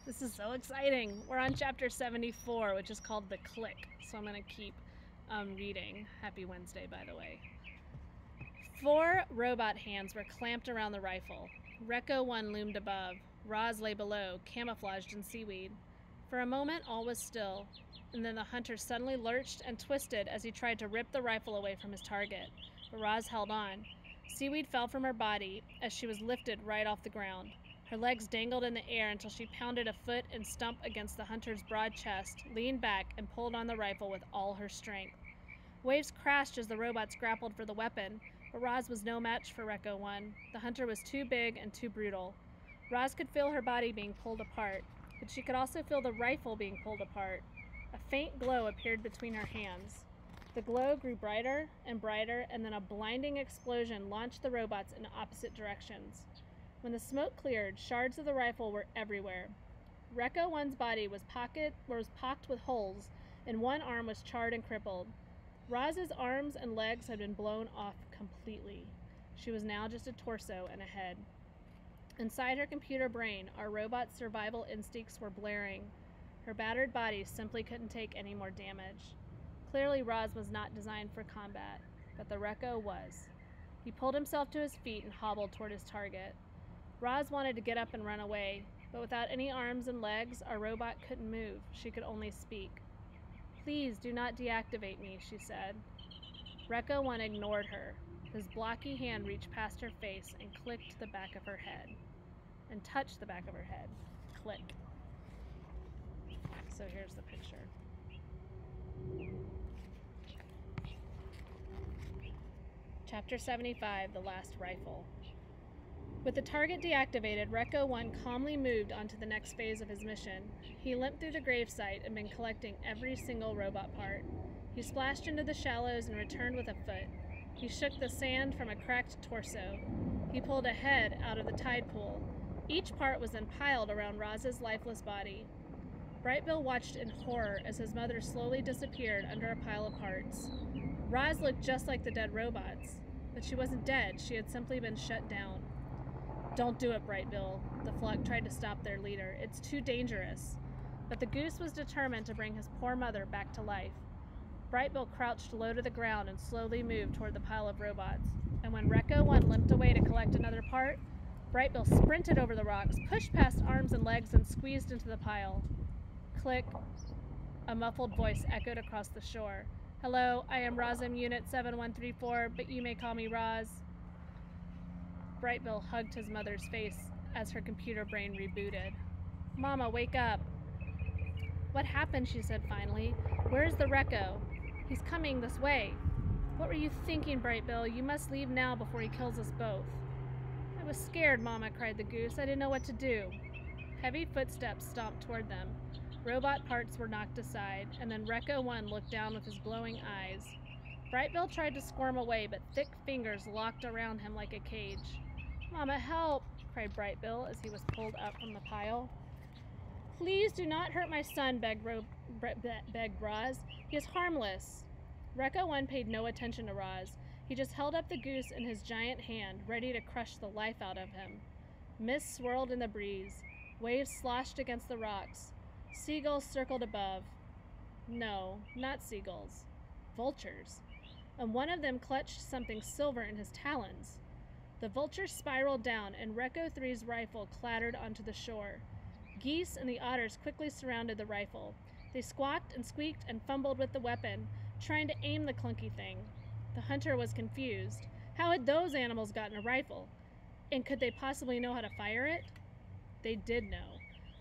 This is so exciting. We're on chapter 74, which is called The Click. So I'm going to keep reading. Happy Wednesday, by the way. 4 robot hands were clamped around the rifle. Recco 1 loomed above. Roz lay below, camouflaged in seaweed. For a moment, all was still, and then the hunter suddenly lurched and twisted as he tried to rip the rifle away from his target. But Roz held on. Seaweed fell from her body as she was lifted right off the ground. Her legs dangled in the air until she pounded a foot and stump against the hunter's broad chest, leaned back, and pulled on the rifle with all her strength. Waves crashed as the robots grappled for the weapon, but Roz was no match for Recco 1. The hunter was too big and too brutal. Roz could feel her body being pulled apart, but she could also feel the rifle being pulled apart. A faint glow appeared between her hands. The glow grew brighter, and then a blinding explosion launched the robots in opposite directions. When the smoke cleared, shards of the rifle were everywhere. Recco 1's body was pocked with holes, and one arm was charred and crippled. Roz's arms and legs had been blown off completely. She was now just a torso and a head. Inside her computer brain, our robot's survival instincts were blaring. Her battered body simply couldn't take any more damage. Clearly, Roz was not designed for combat, but the Recco was. He pulled himself to his feet and hobbled toward his target. Roz wanted to get up and run away, but without any arms and legs, our robot couldn't move. She could only speak. "Please do not deactivate me," she said. Recco 1 ignored her. His blocky hand reached past her face and clicked the back of her head. And touched the back of her head. Click. So here's the picture. Chapter 75, The Last Rifle. With the target deactivated, Recco 1 calmly moved on to the next phase of his mission. He limped through the gravesite and been collecting every single robot part. He splashed into the shallows and returned with a foot. He shook the sand from a cracked torso. He pulled a head out of the tide pool. Each part was then piled around Roz's lifeless body. Brightbill watched in horror as his mother slowly disappeared under a pile of parts. Roz looked just like the dead robots, but she wasn't dead. She had simply been shut down. "Don't do it, Brightbill." The flock tried to stop their leader. "It's too dangerous." But the goose was determined to bring his poor mother back to life. Brightbill crouched low to the ground and slowly moved toward the pile of robots. And when Recco 1 limped away to collect another part, Brightbill sprinted over the rocks, pushed past arms and legs, and squeezed into the pile. Click. A muffled voice echoed across the shore. "Hello, I am Rosm Unit 7134, but you may call me Roz." Brightbill hugged his mother's face as her computer brain rebooted. "Mama, wake up." "What happened?" she said finally. "Where's the Recco? He's coming this way." "What were you thinking, Brightbill? You must leave now before he kills us both." "I was scared, Mama," cried the goose. "I didn't know what to do." Heavy footsteps stomped toward them. Robot parts were knocked aside, and then Recco 1 looked down with his glowing eyes. Brightbill tried to squirm away, but thick fingers locked around him like a cage. "Mama, help!" cried Brightbill as he was pulled up from the pile. "Please do not hurt my son," begged Roz. "He is harmless." Recco 1 paid no attention to Roz. He just held up the goose in his giant hand, ready to crush the life out of him. Mist swirled in the breeze. Waves sloshed against the rocks. Seagulls circled above. No, not seagulls. Vultures. And one of them clutched something silver in his talons. The vulture spiraled down, and Recco 3's rifle clattered onto the shore. Geese and the otters quickly surrounded the rifle. They squawked and squeaked and fumbled with the weapon, trying to aim the clunky thing. The hunter was confused. How had those animals gotten a rifle? And could they possibly know how to fire it? They did know.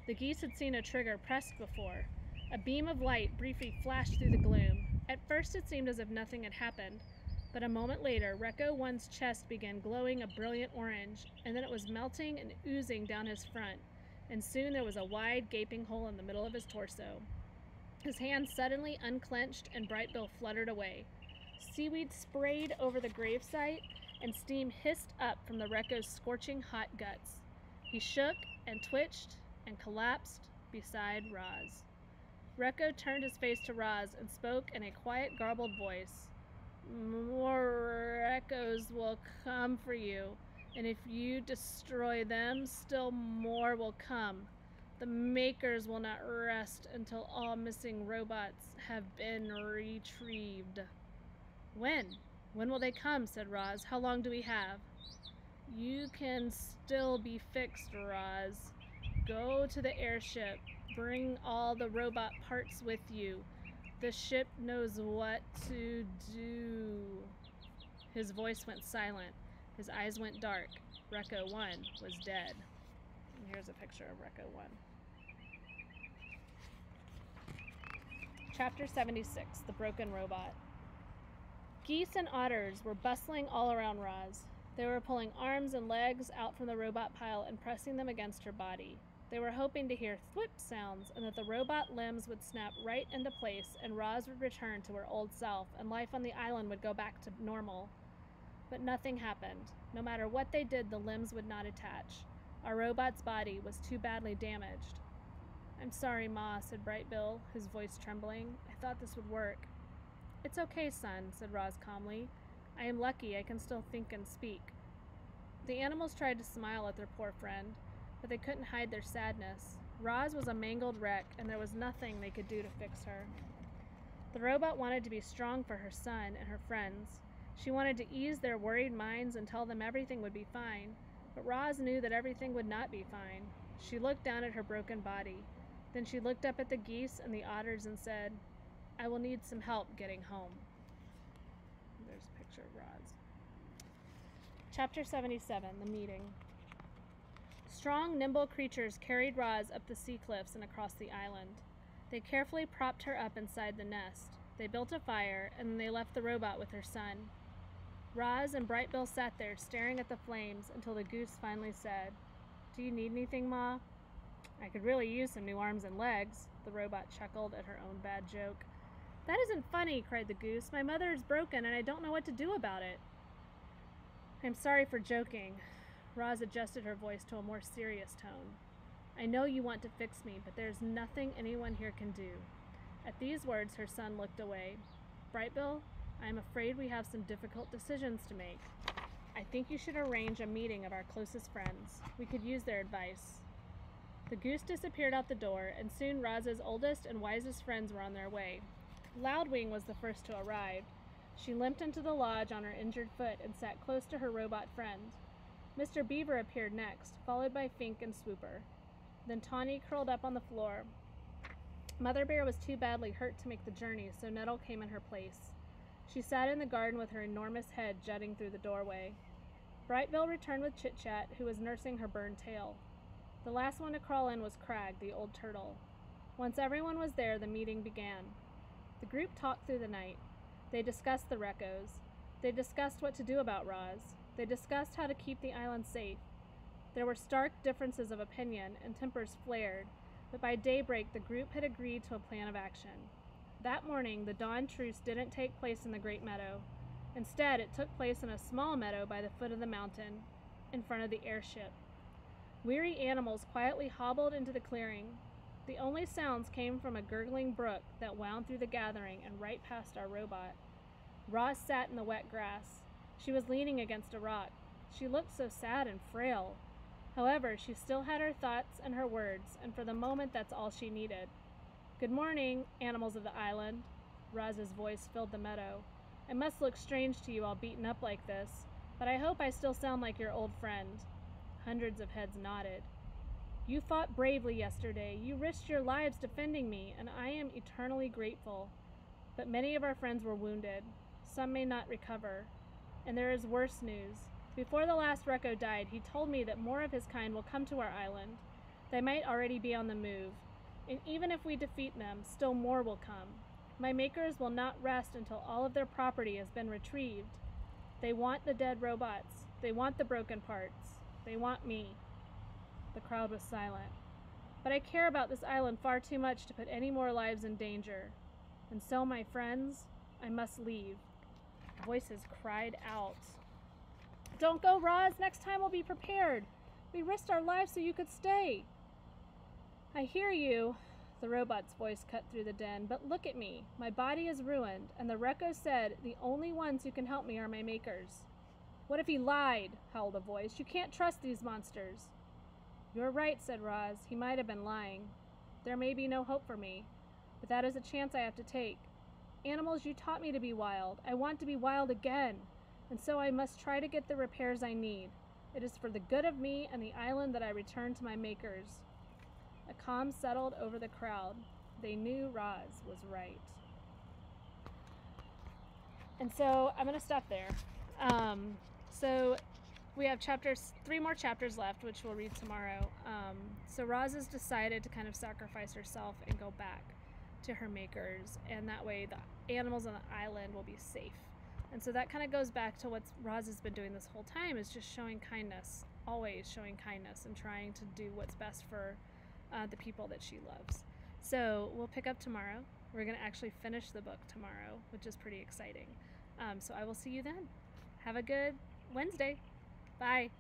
The geese had seen a trigger pressed before. A beam of light briefly flashed through the gloom. At first it seemed as if nothing had happened, but a moment later, Recco 1's chest began glowing a brilliant orange, and then it was melting and oozing down his front, and soon there was a wide, gaping hole in the middle of his torso. His hand suddenly unclenched, and Brightbill fluttered away. Seaweed sprayed over the gravesite, and steam hissed up from the Recco's scorching hot guts. He shook and twitched and collapsed beside Roz. Recco turned his face to Roz and spoke in a quiet, garbled voice. "More Reccos will come for you, and if you destroy them, still more will come. The Makers will not rest until all missing robots have been retrieved. When? When will they come? Said Roz. How long do we have? You can still be fixed, Roz. Go to the airship. Bring all the robot parts with you. The ship knows what to do. His voice went silent. His eyes went dark. Recco 1 was dead. And here's a picture of Recco 1. Chapter 76, The Broken Robot. Geese and otters were bustling all around Roz. They were pulling arms and legs out from the robot pile and pressing them against her body. They were hoping to hear thwip sounds and that the robot limbs would snap right into place and Roz would return to her old self and life on the island would go back to normal. But nothing happened. No matter what they did, the limbs would not attach. Our robot's body was too badly damaged. I'm sorry, Ma, said Bright Bill, his voice trembling. I thought this would work. It's okay, son, said Roz calmly. I am lucky I can still think and speak. The animals tried to smile at their poor friend, but they couldn't hide their sadness. Roz was a mangled wreck, and there was nothing they could do to fix her. The robot wanted to be strong for her son and her friends. She wanted to ease their worried minds and tell them everything would be fine, but Roz knew that everything would not be fine. She looked down at her broken body. Then she looked up at the geese and the otters and said, I will need some help getting home. There's a picture of Roz. Chapter 77, The Meeting. Strong, nimble creatures carried Roz up the sea cliffs and across the island. They carefully propped her up inside the nest. They built a fire, and then they left the robot with her son. Roz and Bright Bill sat there staring at the flames until the goose finally said, Do you need anything, Ma? I could really use some new arms and legs, the robot chuckled at her own bad joke. That isn't funny, cried the goose. My mother is broken and I don't know what to do about it. I'm sorry for joking. Roz adjusted her voice to a more serious tone. I know you want to fix me, but there's nothing anyone here can do. At these words, her son looked away. Bright Bill, I am afraid we have some difficult decisions to make. I think you should arrange a meeting of our closest friends. We could use their advice. The goose disappeared out the door, and soon Roz's oldest and wisest friends were on their way. Loudwing was the first to arrive. She limped into the lodge on her injured foot and sat close to her robot friend. Mr. Beaver appeared next, followed by Fink and Swooper. Then Tawny curled up on the floor. Mother Bear was too badly hurt to make the journey, so Nettle came in her place. She sat in the garden with her enormous head jutting through the doorway. Brightville returned with Chit-Chat, who was nursing her burned tail. The last one to crawl in was Crag, the old turtle. Once everyone was there, the meeting began. The group talked through the night. They discussed the Reccos. They discussed what to do about Roz. They discussed how to keep the island safe. There were stark differences of opinion, and tempers flared, but by daybreak the group had agreed to a plan of action. That morning, the dawn truce didn't take place in the Great Meadow. Instead, it took place in a small meadow by the foot of the mountain, in front of the airship. Weary animals quietly hobbled into the clearing. The only sounds came from a gurgling brook that wound through the gathering and right past our robot. Roz sat in the wet grass. She was leaning against a rock. She looked so sad and frail. However, she still had her thoughts and her words, and for the moment that's all she needed. Good morning, animals of the island. Roz's voice filled the meadow. I must look strange to you all beaten up like this, but I hope I still sound like your old friend. Hundreds of heads nodded. You fought bravely yesterday. You risked your lives defending me, and I am eternally grateful. But many of our friends were wounded. Some may not recover. And there is worse news. Before the last Recco died, he told me that more of his kind will come to our island. They might already be on the move. And even if we defeat them, still more will come. My makers will not rest until all of their property has been retrieved. They want the dead robots. They want the broken parts. They want me. The crowd was silent. But I care about this island far too much to put any more lives in danger. And so, my friends, I must leave. Voices cried out. Don't go, Roz. Next time we'll be prepared. We risked our lives so you could stay. I hear you. The robot's voice cut through the din. But look at me. My body is ruined, and the Recco said the only ones who can help me are my makers. What if he lied? Howled a voice. You can't trust these monsters. "You're right," said Roz. "He might have been lying. There may be no hope for me, but that is a chance I have to take. Animals, you taught me to be wild. I want to be wild again, and so I must try to get the repairs I need. It is for the good of me and the island that I return to my makers." A calm settled over the crowd. They knew Roz was right. And so I'm going to stop there. So we have 3 more chapters left, which we'll read tomorrow. So Roz has decided to kind of sacrifice herself and go back to her makers, and that way the animals on the island will be safe. And so that kind of goes back to what Roz has been doing this whole time, is just showing kindness, always showing kindness and trying to do what's best for the people that she loves. So we'll pick up tomorrow. We're going to actually finish the book tomorrow, which is pretty exciting. So I will see you then. Have a good Wednesday. Bye.